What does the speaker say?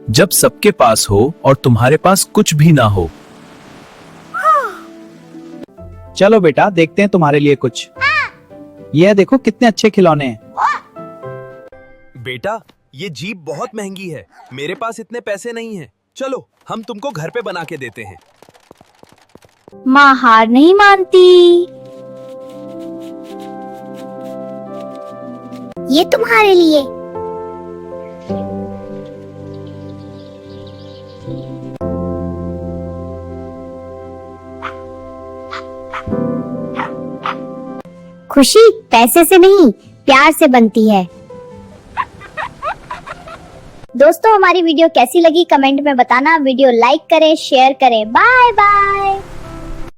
जब सबके पास हो और तुम्हारे पास कुछ भी ना हो। चलो बेटा, देखते हैं तुम्हारे लिए कुछ। यह देखो कितने अच्छे खिलौने हैं। बेटा, ये जीप बहुत महंगी है, मेरे पास इतने पैसे नहीं हैं। चलो हम तुमको घर पे बना के देते हैं। माँ हार नहीं मानती। ये तुम्हारे लिए। खुशी पैसे से नहीं, प्यार से बनती है। दोस्तों, हमारी वीडियो कैसी लगी कमेंट में बताना। वीडियो लाइक करें, शेयर करें। Bye bye.